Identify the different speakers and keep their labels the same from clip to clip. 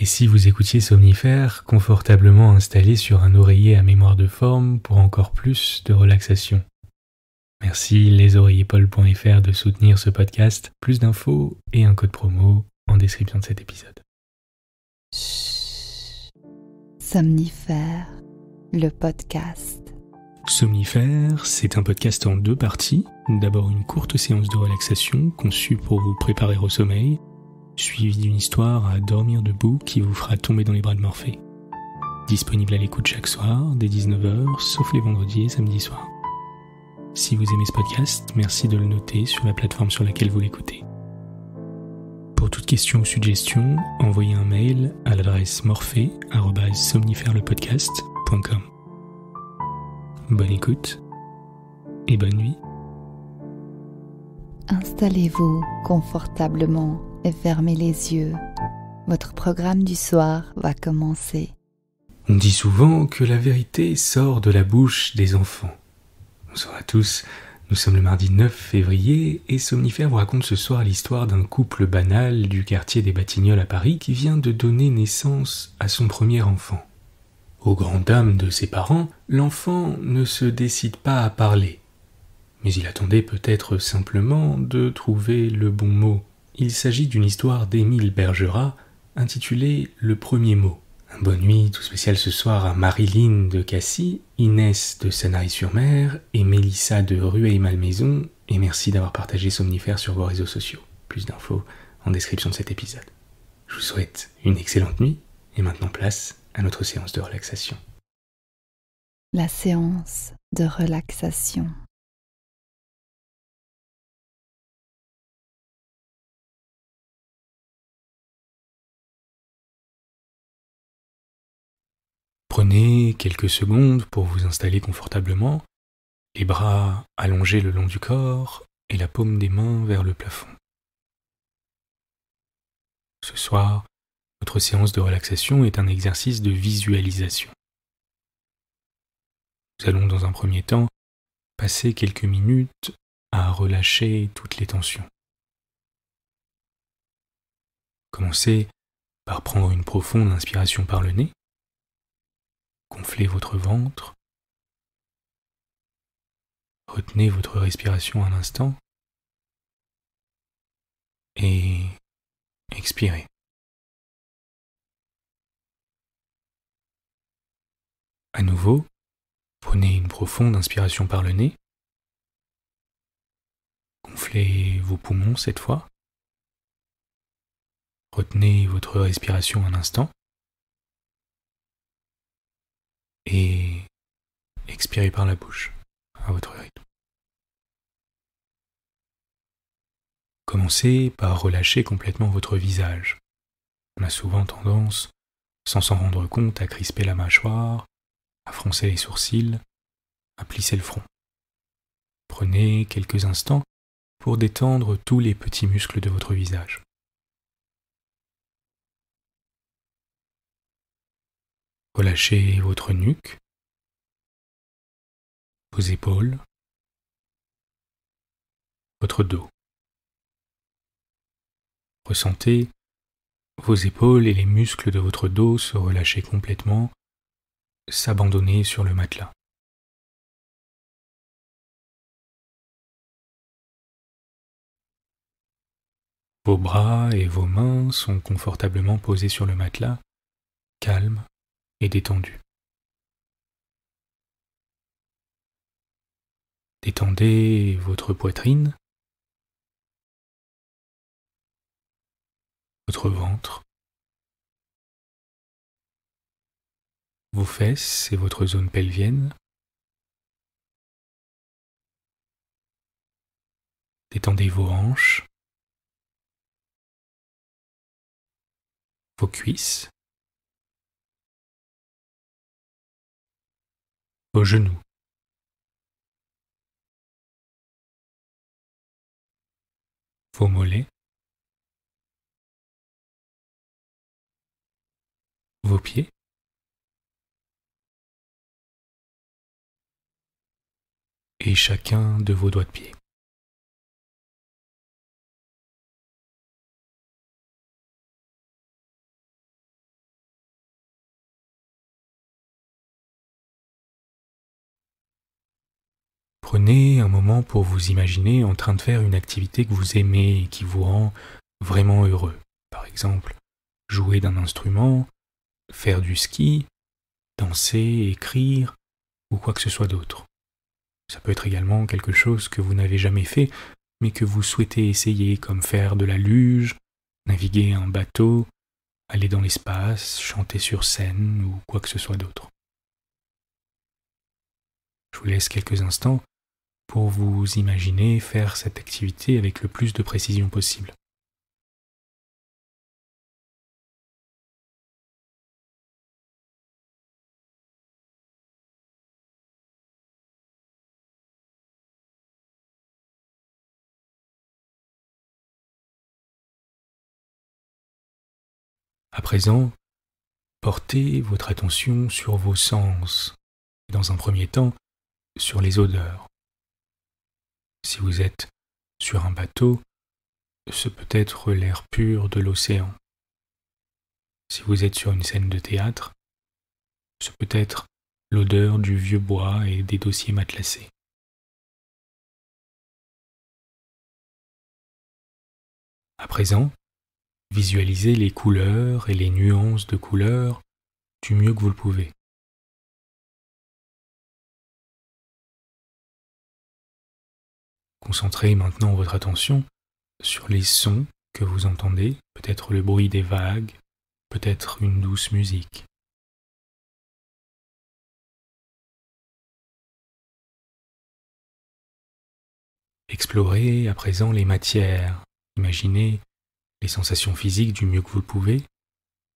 Speaker 1: Et si vous écoutiez Somnifère confortablement installé sur un oreiller à mémoire de forme pour encore plus de relaxation. Merci lesoreillerpaul.fr de soutenir ce podcast. Plus d'infos et un code promo en description de cet épisode.
Speaker 2: Somnifère, le podcast.
Speaker 1: Somnifère, c'est un podcast en 2 parties. D'abord une courte séance de relaxation conçue pour vous préparer au sommeil, suivie d'une histoire à dormir debout qui vous fera tomber dans les bras de Morphée. Disponible à l'écoute chaque soir, dès 19h, sauf les vendredis et samedis soirs. Si vous aimez ce podcast, merci de le noter sur la plateforme sur laquelle vous l'écoutez. Pour toute question ou suggestion, envoyez un mail à l'adresse morphée@somnifairelepodcast.com. Bonne écoute et bonne nuit.
Speaker 2: Installez-vous confortablement et fermez les yeux. Votre programme du soir va commencer.
Speaker 1: On dit souvent que la vérité sort de la bouche des enfants. Bonsoir à tous, nous sommes le mardi 9 février et Somnifère vous raconte ce soir l'histoire d'un couple banal du quartier des Batignolles à Paris qui vient de donner naissance à son premier enfant. Aux grandes dames de ses parents, l'enfant ne se décide pas à parler. Mais il attendait peut-être simplement de trouver le bon mot. Il s'agit d'une histoire d'Émile Bergerat intitulée « Le premier mot ». Un bonne nuit tout spécial ce soir à Marilyn de Cassis, Inès de Sanary-sur-Mer et Mélissa de Rueil-Malmaison, et merci d'avoir partagé Somnifère sur vos réseaux sociaux. Plus d'infos en description de cet épisode. Je vous souhaite une excellente nuit et maintenant place à notre séance de relaxation.
Speaker 2: La séance de relaxation.
Speaker 1: Prenez quelques secondes pour vous installer confortablement, les bras allongés le long du corps et la paume des mains vers le plafond. Ce soir, notre séance de relaxation est un exercice de visualisation. Nous allons dans un premier temps passer quelques minutes à relâcher toutes les tensions. Commencez par prendre une profonde inspiration par le nez. Gonflez votre ventre. Retenez votre respiration un instant. Et expirez. À nouveau, prenez une profonde inspiration par le nez. Gonflez vos poumons cette fois. Retenez votre respiration un instant. Et expirez par la bouche, à votre rythme. Commencez par relâcher complètement votre visage. On a souvent tendance, sans s'en rendre compte, à crisper la mâchoire, à froncer les sourcils, à plisser le front. Prenez quelques instants pour détendre tous les petits muscles de votre visage. Relâchez votre nuque, vos épaules, votre dos. Ressentez vos épaules et les muscles de votre dos se relâcher complètement, s'abandonner sur le matelas. Vos bras et vos mains sont confortablement posés sur le matelas, calmes et détendus. Détendez votre poitrine, votre ventre, vos fesses et votre zone pelvienne. Détendez vos hanches, vos cuisses, vos genoux. Vos mollets, vos pieds, et chacun de vos doigts de pied. Prenez un moment pour vous imaginer en train de faire une activité que vous aimez et qui vous rend vraiment heureux. Par exemple, jouer d'un instrument, faire du ski, danser, écrire ou quoi que ce soit d'autre. Ça peut être également quelque chose que vous n'avez jamais fait mais que vous souhaitez essayer, comme faire de la luge, naviguer un bateau, aller dans l'espace, chanter sur scène ou quoi que ce soit d'autre. Je vous laisse quelques instants pour vous imaginer faire cette activité avec le plus de précision possible. À présent, portez votre attention sur vos sens, et dans un premier temps, sur les odeurs. Si vous êtes sur un bateau, ce peut être l'air pur de l'océan. Si vous êtes sur une scène de théâtre, ce peut être l'odeur du vieux bois et des dossiers matelassés. À présent, visualisez les couleurs et les nuances de couleurs du mieux que vous le pouvez. Concentrez maintenant votre attention sur les sons que vous entendez, peut-être le bruit des vagues, peut-être une douce musique. Explorez à présent les matières. Imaginez les sensations physiques du mieux que vous le pouvez,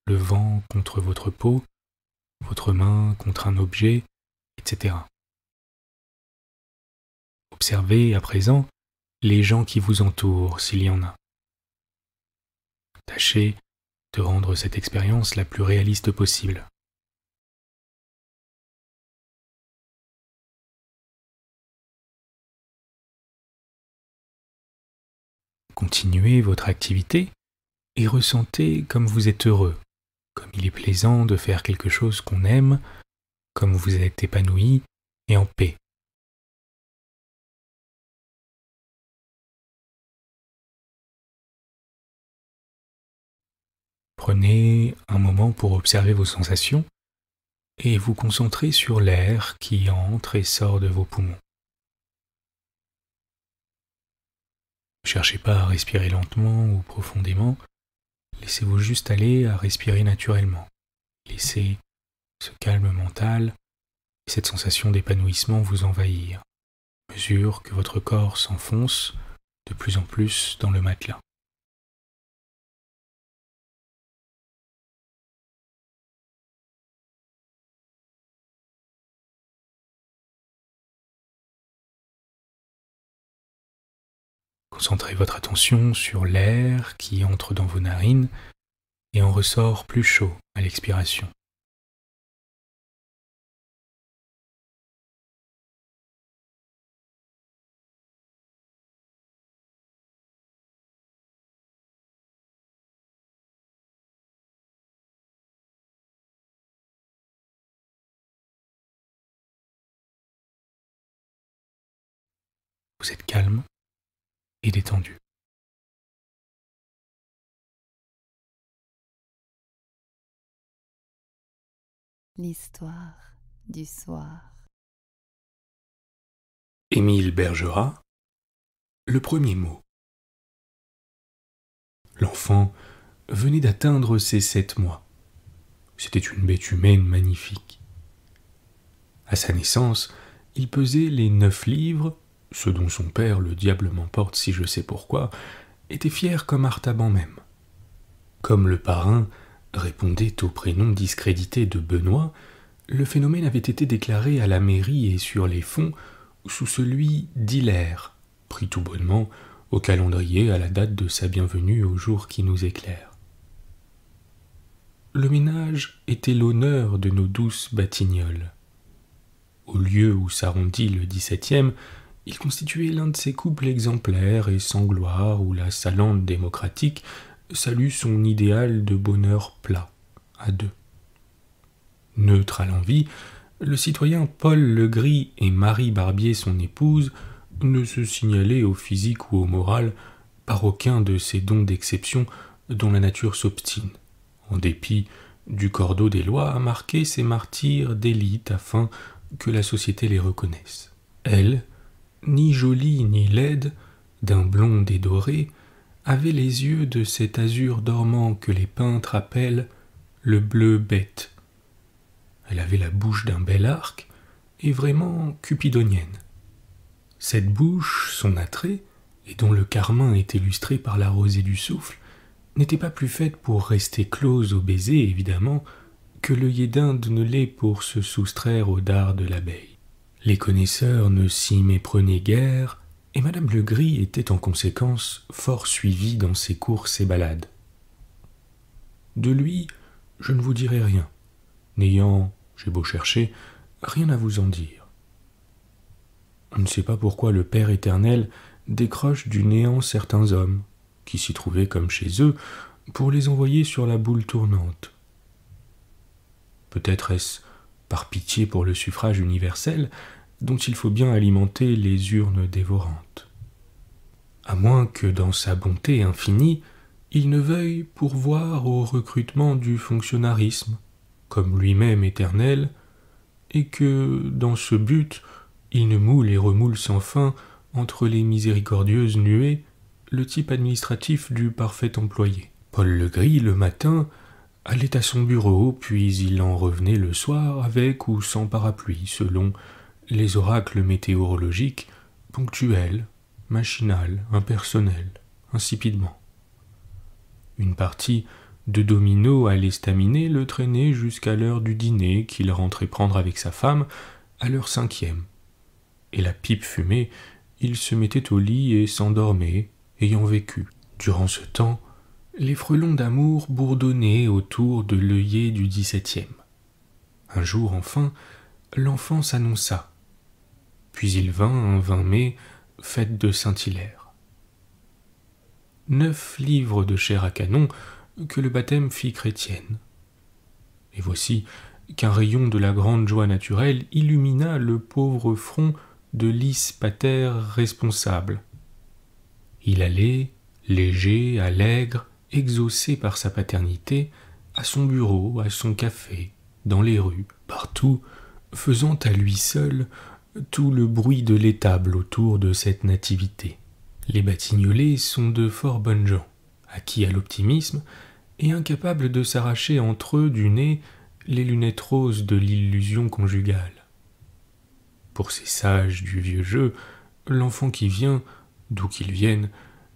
Speaker 1: le vent contre votre peau, votre main contre un objet, etc. Observez à présent les gens qui vous entourent, s'il y en a. Tâchez de rendre cette expérience la plus réaliste possible. Continuez votre activité et ressentez comme vous êtes heureux, comme il est plaisant de faire quelque chose qu'on aime, comme vous êtes épanoui et en paix. Prenez un moment pour observer vos sensations et vous concentrer sur l'air qui entre et sort de vos poumons. Ne cherchez pas à respirer lentement ou profondément, laissez-vous juste aller à respirer naturellement. Laissez ce calme mental et cette sensation d'épanouissement vous envahir, à mesure que votre corps s'enfonce de plus en plus dans le matelas. Concentrez votre attention sur l'air qui entre dans vos narines et en ressort plus chaud à l'expiration. Vous êtes calme et détendu.
Speaker 2: L'histoire du soir.
Speaker 1: Émile Bergerac, le premier mot. L'enfant venait d'atteindre ses 7 mois. C'était une bête humaine magnifique. À sa naissance, il pesait les 9 livres, ce dont son père, le diable m'emporte si je sais pourquoi, était fier comme Artaban même. Comme le parrain répondait au prénom discrédité de Benoît, le phénomène avait été déclaré à la mairie et sur les fonds sous celui d'Hilaire, pris tout bonnement au calendrier à la date de sa bienvenue au jour qui nous éclaire. Le ménage était l'honneur de nos douces Batignolles. Au lieu où s'arrondit le 17e, il constituait l'un de ces couples exemplaires et sans gloire où la salante démocratique salue son idéal de bonheur plat, à deux. Neutre à l'envi, le citoyen Paul Legris et Marie Barbier, son épouse, ne se signalaient au physique ou au moral par aucun de ces dons d'exception dont la nature s'obstine, en dépit du cordeau des lois, à marquer ces martyrs d'élite afin que la société les reconnaisse. Elle, ni jolie ni laide, d'un blond dédoré, avait les yeux de cet azur dormant que les peintres appellent le bleu bête. Elle avait la bouche d'un bel arc et vraiment cupidonienne. Cette bouche, son attrait, et dont le carmin est illustré par la rosée du souffle, n'était pas plus faite pour rester close au baiser, évidemment, que l'œillet d'Inde ne l'est pour se soustraire au dard de l'abeille. Les connaisseurs ne s'y méprenaient guère, et madame Legris était en conséquence fort suivie dans ses courses et balades. De lui, je ne vous dirai rien, n'ayant, j'ai beau chercher, rien à vous en dire. On ne sait pas pourquoi le Père éternel décroche du néant certains hommes, qui s'y trouvaient comme chez eux, pour les envoyer sur la boule tournante. Peut-être est-ce par pitié pour le suffrage universel, dont il faut bien alimenter les urnes dévorantes. À moins que dans sa bonté infinie, il ne veuille pourvoir au recrutement du fonctionnarisme, comme lui-même éternel, et que, dans ce but, il ne moule et remoule sans fin, entre les miséricordieuses nuées, le type administratif du parfait employé. Paul Legris, le matin, allait à son bureau, puis il en revenait le soir avec ou sans parapluie, selon les oracles météorologiques, ponctuels, machinal, impersonnel, insipidement. Une partie de domino à l'estaminet le traînait jusqu'à l'heure du dîner qu'il rentrait prendre avec sa femme à l'heure 5e. Et la pipe fumée, il se mettait au lit et s'endormait, ayant vécu. Durant ce temps, les frelons d'amour bourdonnaient autour de l'œillet du 17e. Un jour, enfin, l'enfant s'annonça. Puis il vint un 20 mai, fête de Saint-Hilaire. 9 livres de chair à canon que le baptême fit chrétienne. Et voici qu'un rayon de la grande joie naturelle illumina le pauvre front de lys pater responsable. Il allait, léger, allègre, exaucé par sa paternité, à son bureau, à son café, dans les rues, partout, faisant à lui seul tout le bruit de l'étable autour de cette nativité. Les Batignolles sont de fort bonnes gens, acquis à l'optimisme, et incapables de s'arracher entre eux du nez les lunettes roses de l'illusion conjugale. Pour ces sages du vieux jeu, l'enfant qui vient, d'où qu'il vienne,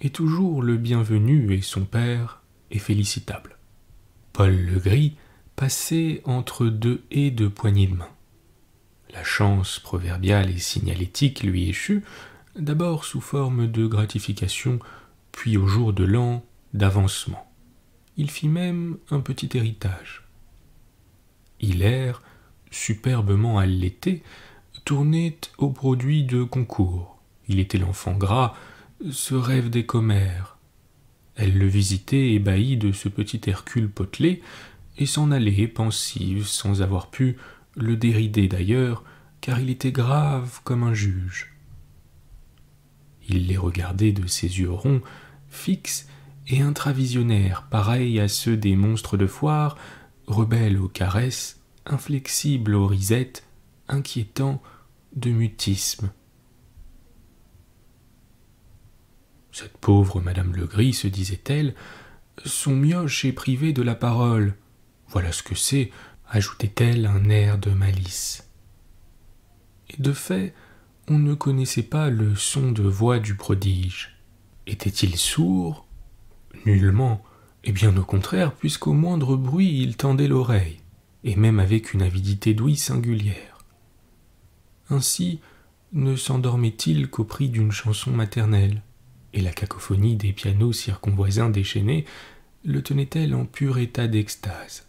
Speaker 1: est toujours le bienvenu et son père est félicitable. Paul Legris passait entre 2 haies de poignées de main. La chance proverbiale et signalétique lui échut, d'abord sous forme de gratification, puis au jour de l'an d'avancement. Il fit même un petit héritage. Hilaire, superbement allaité, tournait au produit de concours. Il était l'enfant gras, ce rêve des commères. Elle le visitait ébahie de ce petit Hercule potelé, et s'en allait pensive, sans avoir pu le dérider d'ailleurs, car il était grave comme un juge. Il les regardait de ses yeux ronds, fixes et intravisionnaires, pareils à ceux des monstres de foire, rebelles aux caresses, inflexibles aux risettes, inquiétants de mutisme. Cette pauvre madame Legris, se disait-elle, son mioche est privé de la parole. Voilà ce que c'est, ajoutait-elle un air de malice. Et de fait, on ne connaissait pas le son de voix du prodige. Était-il sourd? Nullement, et bien au contraire, puisqu'au moindre bruit il tendait l'oreille, et même avec une avidité d'ouïe singulière. Ainsi ne s'endormait-il qu'au prix d'une chanson maternelle, et la cacophonie des pianos circonvoisins déchaînés le tenait-elle en pur état d'extase.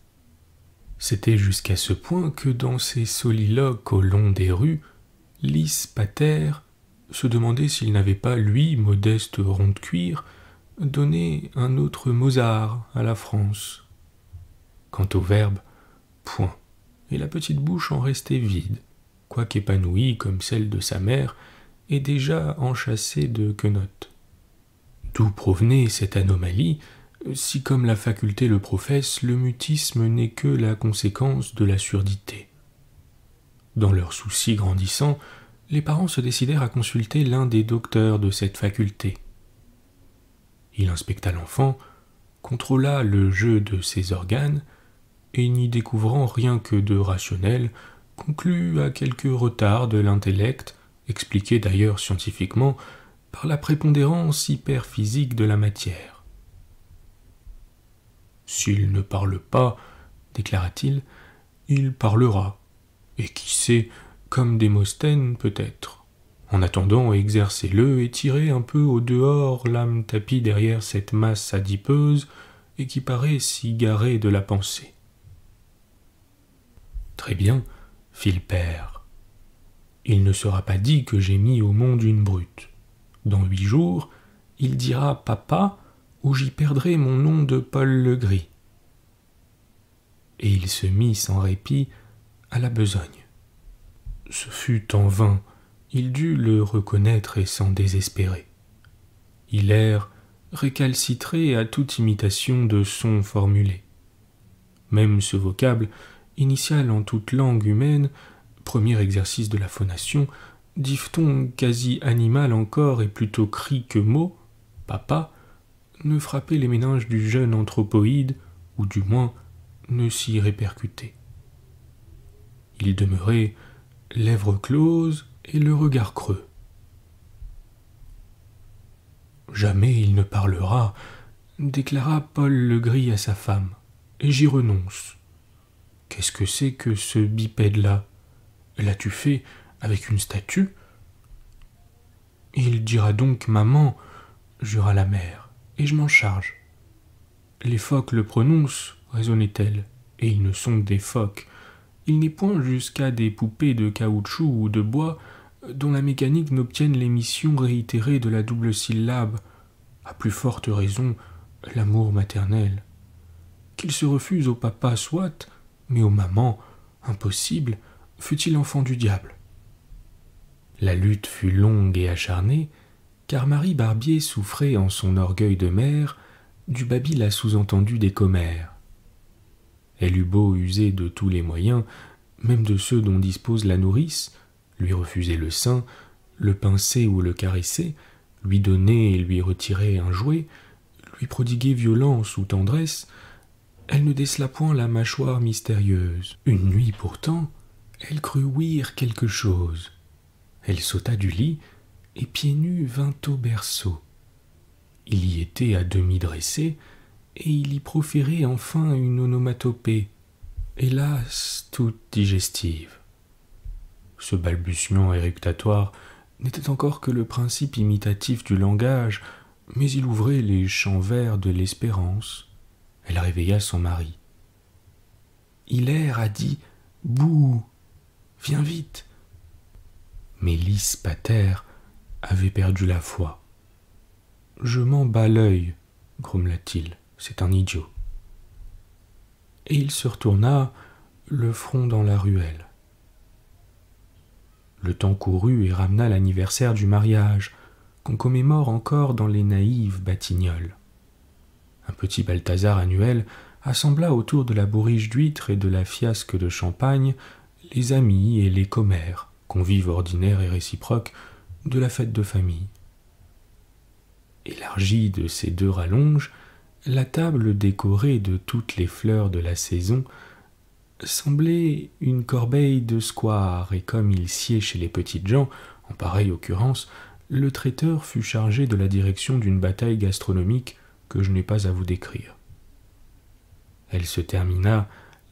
Speaker 1: C'était jusqu'à ce point que dans ses soliloques au long des rues, lys pater se demandait s'il n'avait pas, lui, modeste rond de cuir, donné un autre Mozart à la France. Quant au verbe, point, et la petite bouche en restait vide, quoique épanouie comme celle de sa mère, et déjà enchâssée de quenottes. D'où provenait cette anomalie, si comme la faculté le professe, le mutisme n'est que la conséquence de la surdité. Dans leur souci grandissant, les parents se décidèrent à consulter l'un des docteurs de cette faculté. Il inspecta l'enfant, contrôla le jeu de ses organes, et n'y découvrant rien que de rationnel, conclut à quelques retards de l'intellect, expliqués d'ailleurs scientifiquement par la prépondérance hyperphysique de la matière. « S'il ne parle pas, déclara-t-il, il parlera, et qui sait, comme Démosthène peut-être. En attendant, exercez-le et tirez un peu au dehors l'âme tapie derrière cette masse adipeuse et qui paraît si garée de la pensée. » Très bien, fit le père. Il ne sera pas dit que j'ai mis au monde une brute. Dans 8 jours, il dira papa ou j'y perdrai mon nom de Paul Legris. Et il se mit sans répit à la besogne. Ce fut en vain, il dut le reconnaître et s'en désespérer. Hilaire récalcitrait à toute imitation de son formulé. Même ce vocable, initial en toute langue humaine, premier exercice de la phonation, diphtongue quasi animal encore et plutôt cri que mot, papa, ne frappait les méninges du jeune anthropoïde, ou du moins ne s'y répercutait. Il demeurait lèvres closes et le regard creux. « Jamais il ne parlera, déclara Paul Legris à sa femme, et j'y renonce. Qu'est-ce que c'est que ce bipède-là? L'as-tu fait avec une statue? Il dira donc maman, jura la mère, et je m'en charge. Les phoques le prononcent, raisonnait-elle, et ils ne sont que des phoques. Il n'est point jusqu'à des poupées de caoutchouc ou de bois dont la mécanique n'obtienne l'émission réitérée de la double syllabe, à plus forte raison l'amour maternel. Qu'il se refuse au papa soit, mais aux mamans, impossible, fût-il enfant du diable. La lutte fut longue et acharnée, car Marie Barbier souffrait en son orgueil de mère du babil à sous-entendu des commères. Elle eut beau user de tous les moyens, même de ceux dont dispose la nourrice, lui refuser le sein, le pincer ou le caresser, lui donner et lui retirer un jouet, lui prodiguer violence ou tendresse, elle ne décela point la mâchoire mystérieuse. Une nuit pourtant, elle crut ouïr quelque chose. Elle sauta du lit et pieds nus vint au berceau. Il y était à demi dressé et il y proférait enfin une onomatopée, hélas toute digestive. Ce balbutiement éructatoire n'était encore que le principe imitatif du langage, mais il ouvrait les champs verts de l'espérance. Elle réveilla son mari. Hilaire a dit « Bouh, viens vite !» Mais lys pater avait perdu la foi. « Je m'en bats l'œil, grommela-t-il, c'est un idiot. » Et il se retourna, le front dans la ruelle. Le temps courut et ramena l'anniversaire du mariage, qu'on commémore encore dans les naïves Batignolles. Un petit Balthazar annuel assembla autour de la bourriche d'huîtres et de la fiasque de champagne les amis et les commères, convives ordinaires et réciproques de la fête de famille. Élargie de ces 2 rallonges, la table décorée de toutes les fleurs de la saison semblait une corbeille de square, et comme il sied chez les petites gens, en pareille occurrence, le traiteur fut chargé de la direction d'une bataille gastronomique que je n'ai pas à vous décrire. Elle se termina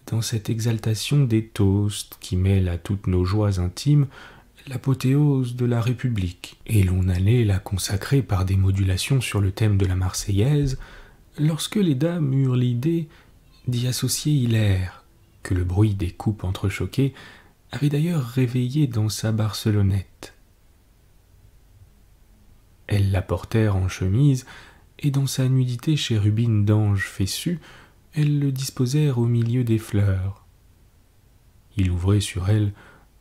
Speaker 1: dans cette exaltation des toasts qui mêle à toutes nos joies intimes l'apothéose de la République, et l'on allait la consacrer par des modulations sur le thème de la Marseillaise, lorsque les dames eurent l'idée d'y associer Hilaire, que le bruit des coupes entrechoquées avait d'ailleurs réveillé dans sa Barcelonnette. Elles la portèrent en chemise, et dans sa nudité chérubine d'ange fessu, elles le disposèrent au milieu des fleurs. Il ouvrait sur elle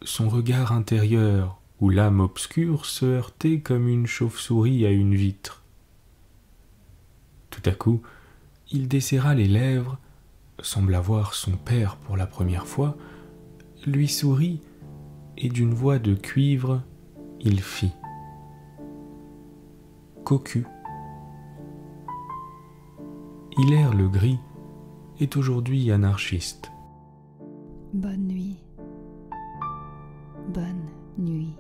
Speaker 1: son regard intérieur, où l'âme obscure se heurtait comme une chauve-souris à une vitre. Tout à coup, il desserra les lèvres, sembla voir son père pour la première fois, lui sourit, et d'une voix de cuivre, il fit « Cocu ». Hilaire le Gris est aujourd'hui anarchiste.
Speaker 2: Bonne nuit. Bonne nuit.